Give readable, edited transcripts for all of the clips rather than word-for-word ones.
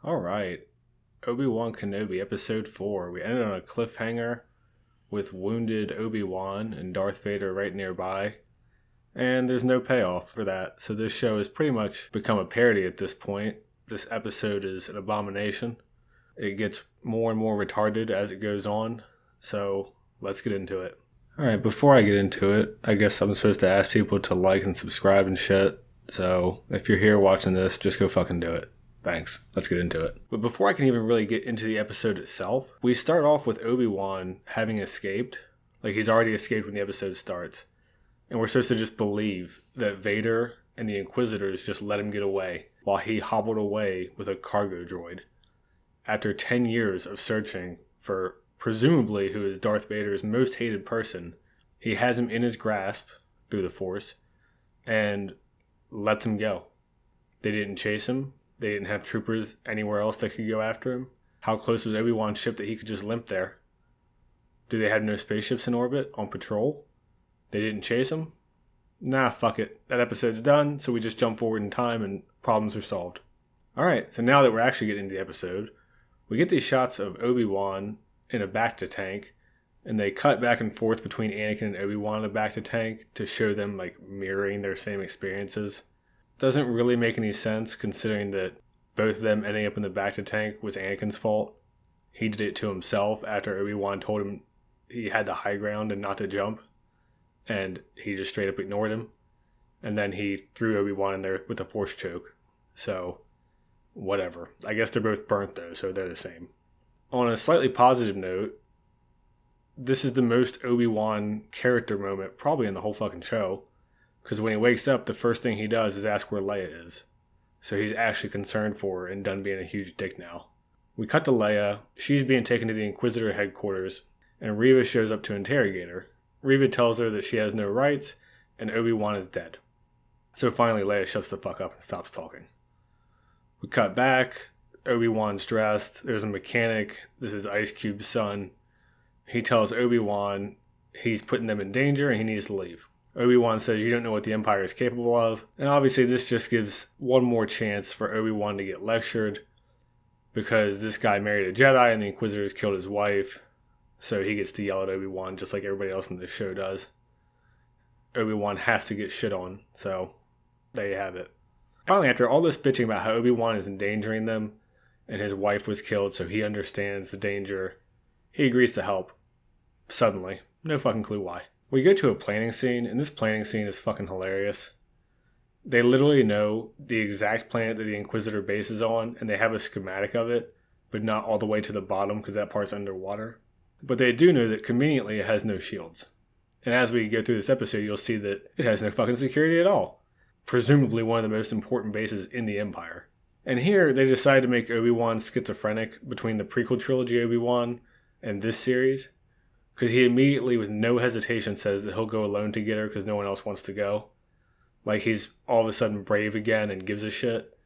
All right. Obi Wan Kenobi, episode 4. We ended on a cliffhanger with wounded Obi Wan and Darth Vader right nearby. And there's no payoff for that. So this show has pretty much become a parody at this point. This episode is an abomination. It gets more and more retarded as it goes on. So let's get into it. Alright, before I get into it, I guess I'm supposed to ask people to like and subscribe and shit. So if you're here watching this, just go fucking do it. Thanks. Let's get into it. But before I can even really get into the episode itself, we start off with Obi-Wan having escaped. Like, he's already escaped when the episode starts. And we're supposed to just believe that Vader and the Inquisitors just let him get away while he hobbled away with a cargo droid. After 10 years of searching for presumably who is Darth Vader's most hated person, he has him in his grasp through the Force and lets him go. They didn't chase him. They didn't have troopers anywhere else that could go after him. How close was Obi-Wan's ship that he could just limp there? Do they have no spaceships in orbit on patrol? They didn't chase him? Nah, fuck it. That episode's done, so we just jump forward in time and problems are solved. Alright, so now that we're actually getting into the episode, we get these shots of Obi-Wan in a Bacta tank, and they cut back and forth between Anakin and Obi-Wan in a Bacta tank to show them like mirroring their same experiences. Doesn't really make any sense considering that both of them ending up in the Bacta tank was Anakin's fault. He did it to himself after Obi-Wan told him he had the high ground and not to jump, and he just straight up ignored him. And then he threw Obi-Wan in there with a force choke. So, whatever. I guess they're both burnt though, so they're the same. On a slightly positive note, this is the most Obi-Wan character moment probably in the whole fucking show. Because when he wakes up, the first thing he does is ask where Leia is. So he's actually concerned for her and done being a huge dick now. We cut to Leia. She's being taken to the Inquisitor headquarters, and Reva shows up to interrogate her. Reva tells her that she has no rights, and Obi-Wan is dead. So finally, Leia shuts the fuck up and stops talking. We cut back. Obi-Wan's dressed. There's a mechanic. This is Ice Cube's son. He tells Obi-Wan he's putting them in danger and he needs to leave. Obi-Wan says, you don't know what the Empire is capable of. And obviously this just gives one more chance for Obi-Wan to get lectured, because this guy married a Jedi and the Inquisitors killed his wife. So he gets to yell at Obi-Wan just like everybody else in the show does. Obi-Wan has to get shit on. So there you have it. Finally, after all this bitching about how Obi-Wan is endangering them and his wife was killed so he understands the danger, he agrees to help. Suddenly. No fucking clue why. We go to a planning scene, and this planning scene is fucking hilarious. They literally know the exact planet that the Inquisitor base is on, and they have a schematic of it, but not all the way to the bottom because that part's underwater. But they do know that conveniently it has no shields. And as we go through this episode, you'll see that it has no fucking security at all. Presumably one of the most important bases in the Empire. And here, they decide to make Obi-Wan schizophrenic between the prequel trilogy Obi-Wan and this series. Because he immediately, with no hesitation, says that he'll go alone to get her because no one else wants to go. Like he's all of a sudden brave again and gives a shit.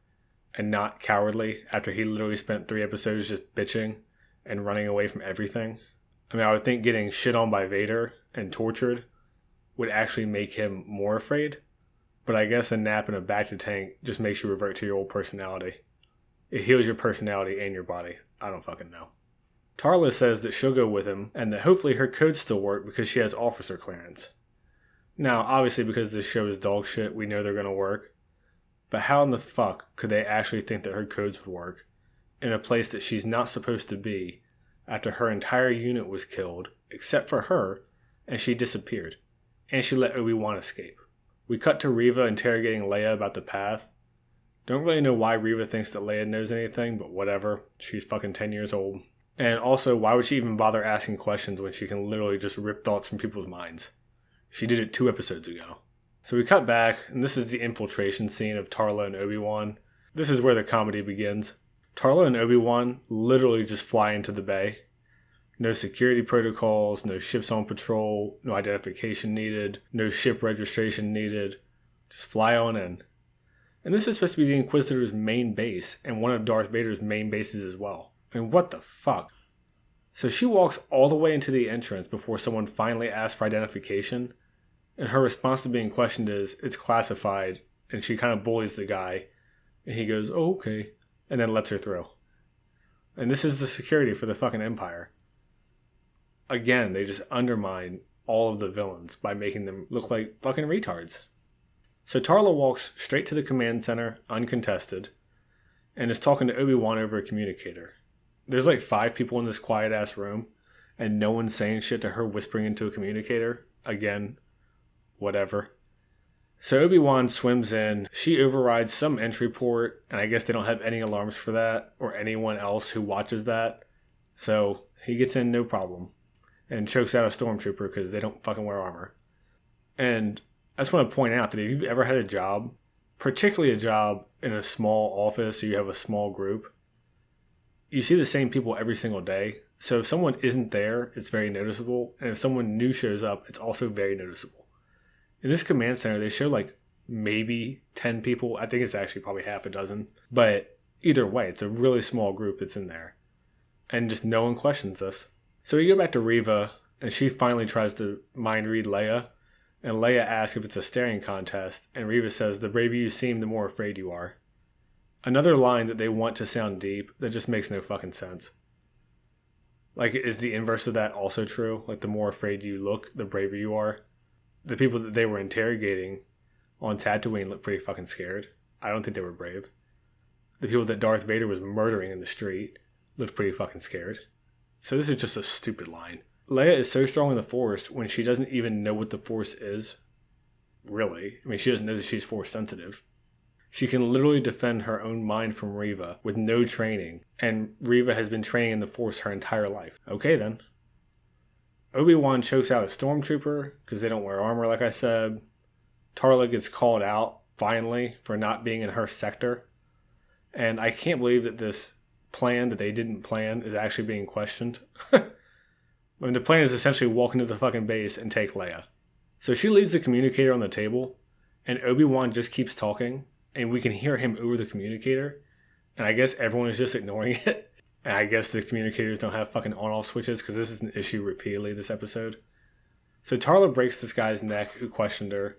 And not cowardly after he literally spent 3 episodes just bitching and running away from everything. I mean, I would think getting shit on by Vader and tortured would actually make him more afraid. But I guess a nap in a Bacta tank just makes you revert to your old personality. It heals your personality and your body. I don't fucking know. Tarla says that she'll go with him, and that hopefully her codes still work because she has officer clearance. Now, obviously because this show is dog shit, we know they're going to work. But how in the fuck could they actually think that her codes would work in a place that she's not supposed to be after her entire unit was killed, except for her, and she disappeared, and she let Obi-Wan escape? We cut to Reva interrogating Leia about the path. Don't really know why Reva thinks that Leia knows anything, but whatever. She's fucking 10 years old. And also, why would she even bother asking questions when she can literally just rip thoughts from people's minds? She did it 2 episodes ago. So we cut back, and this is the infiltration scene of Tarla and Obi-Wan. This is where the comedy begins. Tarla and Obi-Wan literally just fly into the bay. No security protocols, no ships on patrol, no identification needed, no ship registration needed. Just fly on in. And this is supposed to be the Inquisitor's main base, and one of Darth Vader's main bases as well. I mean, what the fuck? So she walks all the way into the entrance before someone finally asks for identification, and her response to being questioned is, it's classified, and she kind of bullies the guy, and he goes, oh, okay, and then lets her through. And this is the security for the fucking Empire. Again, they just undermine all of the villains by making them look like fucking retards. So Tarla walks straight to the command center, uncontested, and is talking to Obi-Wan over a communicator. There's like 5 people in this quiet-ass room, and no one's saying shit to her whispering into a communicator. Again, whatever. So Obi-Wan swims in. She overrides some entry port, and I guess they don't have any alarms for that, or anyone else who watches that. So he gets in no problem, and chokes out a stormtrooper because they don't fucking wear armor. And I just want to point out that if you've ever had a job, particularly a job in a small office or you have a small group, you see the same people every single day. So if someone isn't there, it's very noticeable. And if someone new shows up, it's also very noticeable. In this command center, they show like maybe 10 people. I think it's actually probably half a dozen. But either way, it's a really small group that's in there. And just no one questions this. So we go back to Reva, and she finally tries to mind read Leia. And Leia asks if it's a staring contest, and Reva says, "The braver you seem, the more afraid you are." Another line that they want to sound deep that just makes no fucking sense. Like, is the inverse of that also true? Like, the more afraid you look, the braver you are? The people that they were interrogating on Tatooine looked pretty fucking scared. I don't think they were brave. The people that Darth Vader was murdering in the street looked pretty fucking scared. So this is just a stupid line. Leia is so strong in the Force when she doesn't even know what the Force is. Really. I mean, she doesn't know that she's Force sensitive. She can literally defend her own mind from Reva with no training, and Reva has been training in the Force her entire life. Okay then. Obi-Wan chokes out a stormtrooper because they don't wear armor, like I said. Tarla gets called out, finally, for not being in her sector. And I can't believe that this plan that they didn't plan is actually being questioned. I mean, the plan is essentially walk into the fucking base and take Leia. So she leaves the communicator on the table, and Obi-Wan just keeps talking, and we can hear him over the communicator, and I guess everyone is just ignoring it. And I guess the communicators don't have fucking on-off switches, because this is an issue repeatedly this episode. So Tarla breaks this guy's neck who questioned her.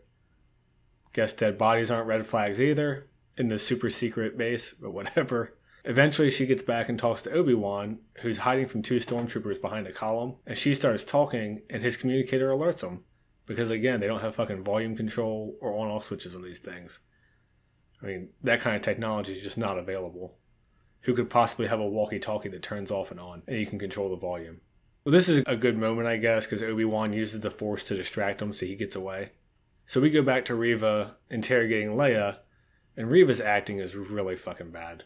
Guess dead bodies aren't red flags either, in the super secret base, but whatever. Eventually, she gets back and talks to Obi-Wan, who's hiding from 2 stormtroopers behind a column, and she starts talking, and his communicator alerts him. Because, again, they don't have fucking volume control or on-off switches on these things. I mean, that kind of technology is just not available. Who could possibly have a walkie-talkie that turns off and on, and you can control the volume? Well, this is a good moment, I guess, because Obi-Wan uses the Force to distract him so he gets away. So we go back to Reva interrogating Leia, and Reva's acting is really fucking bad.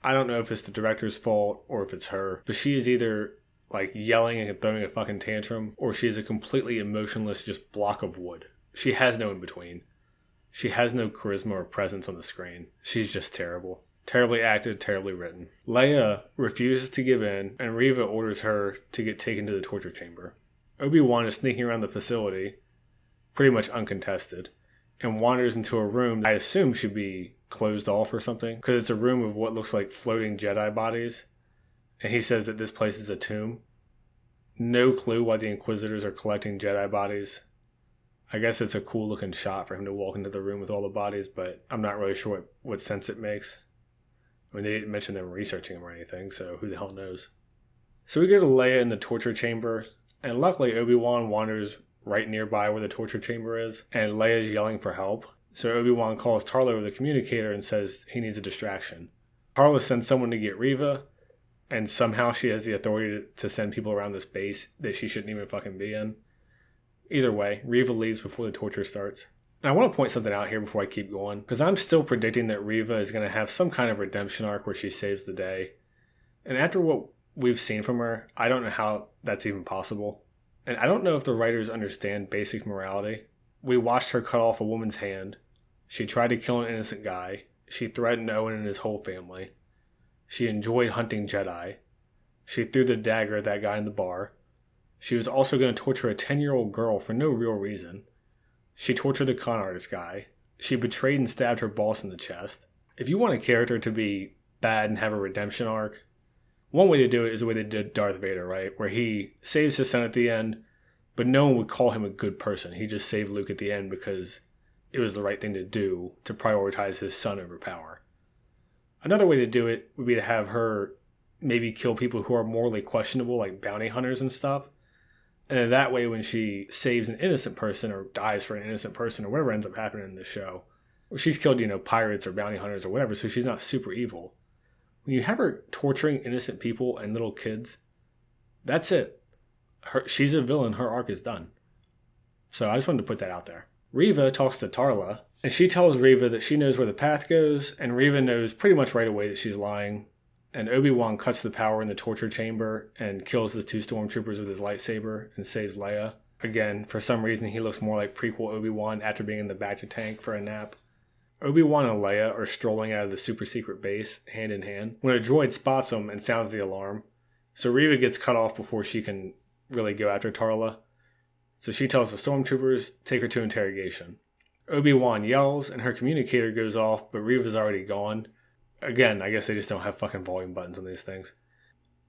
I don't know if it's the director's fault or if it's her, but she is either like yelling and throwing a fucking tantrum, or she is a completely emotionless just block of wood. She has no in between. She has no charisma or presence on the screen. She's just terrible. Terribly acted, terribly written. Leia refuses to give in, and Reva orders her to get taken to the torture chamber. Obi-Wan is sneaking around the facility, pretty much uncontested, and wanders into a room I assume should be closed off or something, because it's a room of what looks like floating Jedi bodies, and he says that this place is a tomb. No clue why the Inquisitors are collecting Jedi bodies. I guess it's a cool looking shot for him to walk into the room with all the bodies, but I'm not really sure what sense it makes. I mean, they didn't mention them researching them or anything, so who the hell knows. So we go to Leia in the torture chamber, and luckily Obi-Wan wanders right nearby where the torture chamber is, and Leia's yelling for help. So Obi-Wan calls Tarla over the communicator and says he needs a distraction. Tarla sends someone to get Reva, and somehow she has the authority to send people around this base that she shouldn't even fucking be in. Either way, Reva leaves before the torture starts. And I want to point something out here before I keep going, because I'm still predicting that Reva is going to have some kind of redemption arc where she saves the day. And after what we've seen from her, I don't know how that's even possible. And I don't know if the writers understand basic morality. We watched her cut off a woman's hand. She tried to kill an innocent guy. She threatened Owen and his whole family. She enjoyed hunting Jedi. She threw the dagger at that guy in the bar. She was also going to torture a 10-year-old girl for no real reason. She tortured the con artist guy. She betrayed and stabbed her boss in the chest. If you want a character to be bad and have a redemption arc, one way to do it is the way they did Darth Vader, right? Where he saves his son at the end, but no one would call him a good person. He just saved Luke at the end because it was the right thing to do to prioritize his son over power. Another way to do it would be to have her maybe kill people who are morally questionable, like bounty hunters and stuff. And in that way, when she saves an innocent person or dies for an innocent person or whatever ends up happening in the show, or she's killed, pirates or bounty hunters or whatever, so she's not super evil. When you have her torturing innocent people and little kids, that's it. She's a villain. Her arc is done. So I just wanted to put that out there. Reva talks to Tarla, and she tells Reva that she knows where the path goes, and Reva knows pretty much right away that she's lying. And Obi-Wan cuts the power in the torture chamber and kills the 2 stormtroopers with his lightsaber and saves Leia. Again, for some reason, he looks more like prequel Obi-Wan after being in the bacta tank for a nap. Obi-Wan and Leia are strolling out of the super secret base, hand in hand, when a droid spots them and sounds the alarm. So Reva gets cut off before she can really go after Tarla. So she tells the stormtroopers to take her to interrogation. Obi-Wan yells and her communicator goes off, but Reva's already gone. Again, I guess they just don't have fucking volume buttons on these things.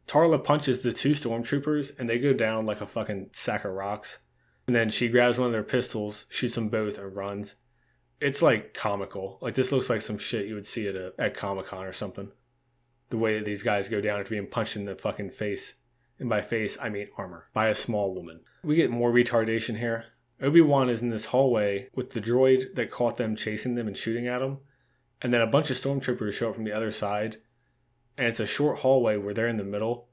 Tarla punches the 2 stormtroopers and they go down like a fucking sack of rocks. And then she grabs one of their pistols, shoots them both, and runs. It's like comical. Like this looks like some shit you would see at Comic-Con or something. The way that these guys go down after being punched in the fucking face. And by face, I mean armor. By a small woman. We get more retardation here. Obi-Wan is in this hallway with the droid that caught them chasing them and shooting at them. And then a bunch of stormtroopers show up from the other side. And it's a short hallway where they're in the middle.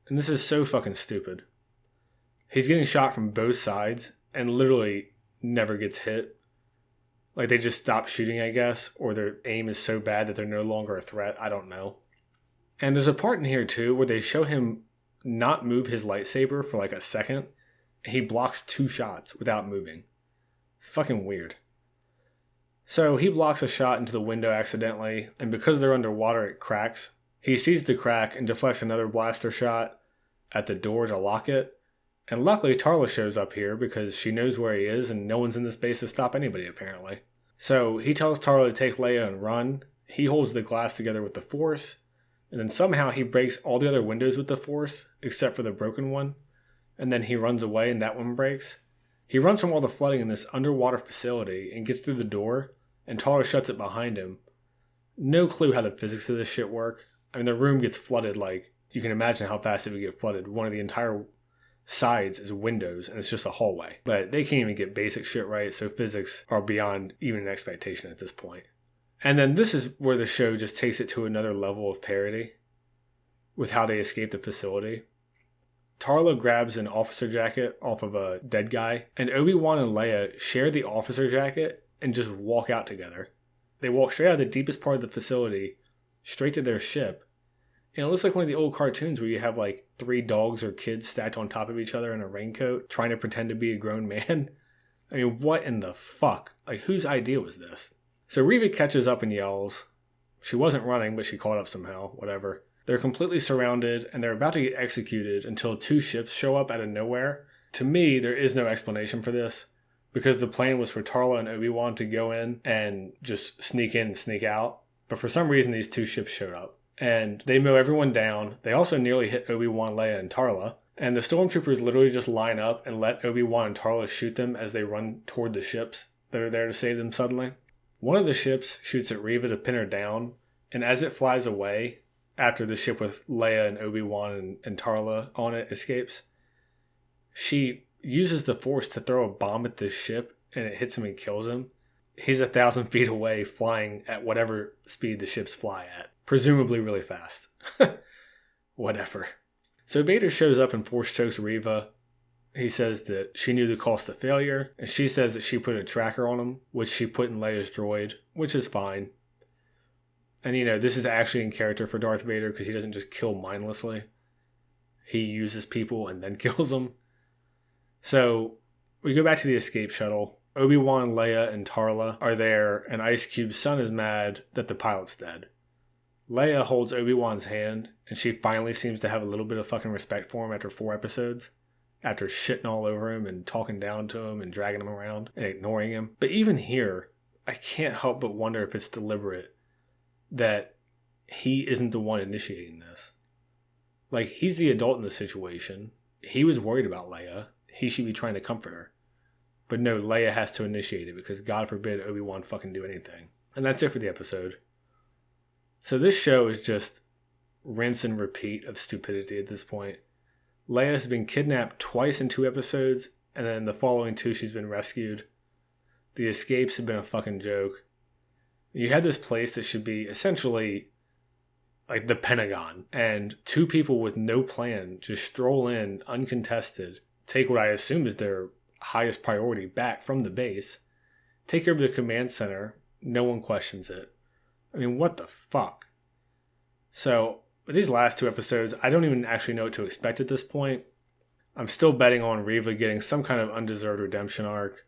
And this is so fucking stupid. He's getting shot from both sides and literally never gets hit. Like they just stop shooting, I guess. Or their aim is so bad that they're no longer a threat. I don't know. And there's a part in here too where they show him not move his lightsaber for like a second. And he blocks 2 shots without moving. It's fucking weird. So he blocks a shot into the window accidentally, and because they're underwater, it cracks. He sees the crack and deflects another blaster shot at the door to lock it. And luckily, Tarla shows up here because she knows where he is, and no one's in the space to stop anybody, apparently. So he tells Tarla to take Leia and run. He holds the glass together with the Force, and then somehow he breaks all the other windows with the Force, except for the broken one. And then he runs away, and that one breaks. He runs from all the flooding in this underwater facility and gets through the door, and Tarla shuts it behind him. No clue how the physics of this shit work. I mean, the room gets flooded like, you can imagine how fast it would get flooded. One of the entire sides is windows, and it's just a hallway. But they can't even get basic shit right, so physics are beyond even an expectation at this point. And then this is where the show just takes it to another level of parody with how they escape the facility. Tarla grabs an officer jacket off of a dead guy, and Obi-Wan and Leia share the officer jacket and just walk out together. They walk straight out of the deepest part of the facility, straight to their ship. And it looks like one of the old cartoons where you have like 3 dogs or kids stacked on top of each other in a raincoat, trying to pretend to be a grown man. I mean, what in the fuck? Like, whose idea was this? So Reva catches up and yells. She wasn't running, but she caught up somehow, whatever. They're completely surrounded, and they're about to get executed until 2 ships show up out of nowhere. To me, there is no explanation for this, because the plan was for Tarla and Obi-Wan to go in and just sneak in and sneak out. But for some reason, these 2 ships showed up. And they mow everyone down. They also nearly hit Obi-Wan, Leia, and Tarla. And the stormtroopers literally just line up and let Obi-Wan and Tarla shoot them as they run toward the ships that are there to save them suddenly. One of the ships shoots at Reva to pin her down. And as it flies away, after the ship with Leia and Obi-Wan and Tarla on it escapes, she uses the Force to throw a bomb at this ship, and it hits him and kills him. He's 1,000 feet away, flying at whatever speed the ships fly at. Presumably really fast. Whatever. So Vader shows up and Force chokes Reva. He says that she knew the cost of failure, and she says that she put a tracker on him, which she put in Leia's droid, which is fine. And this is actually in character for Darth Vader because he doesn't just kill mindlessly. He uses people and then kills them. So we go back to the escape shuttle. Obi-Wan, Leia, and Tarla are there, and Ice Cube's son is mad that the pilot's dead. Leia holds Obi-Wan's hand, and she finally seems to have a little bit of fucking respect for him after 4 episodes. After shitting all over him and talking down to him and dragging him around and ignoring him. But even here, I can't help but wonder if it's deliberate that he isn't the one initiating this. Like, he's the adult in the situation. He was worried about Leia. He should be trying to comfort her. But no, Leia has to initiate it because God forbid Obi-Wan fucking do anything. And that's it for the episode. So this show is just rinse and repeat of stupidity at this point. Leia has been kidnapped twice in 2 episodes, and then the following 2 she's been rescued. The escapes have been a fucking joke. You have this place that should be essentially like the Pentagon, and 2 people with no plan just stroll in uncontested, take what I assume is their highest priority back from the base, take over the command center, no one questions it. I mean, what the fuck? So, with these last 2 episodes, I don't even actually know what to expect at this point. I'm still betting on Reva getting some kind of undeserved redemption arc,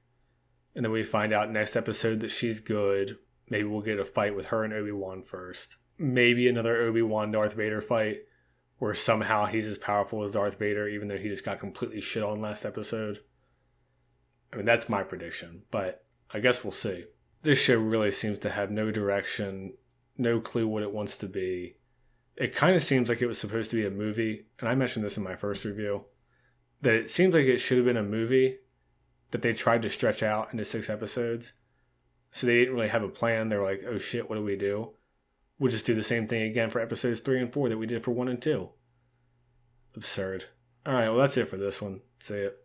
and then we find out next episode that she's good. Maybe we'll get a fight with her and Obi-Wan first. Maybe another Obi-Wan Darth Vader fight where somehow he's as powerful as Darth Vader even though he just got completely shit on last episode. I mean, that's my prediction, but I guess we'll see. This show really seems to have no direction, no clue what it wants to be. It kind of seems like it was supposed to be a movie, and I mentioned this in my first review, that it seems like it should have been a movie that they tried to stretch out into 6 episodes. So they didn't really have a plan. They were like, oh shit, what do we do? We'll just do the same thing again for episodes 3 and 4 that we did for 1 and 2. Absurd. Alright, well that's it for this one. See it.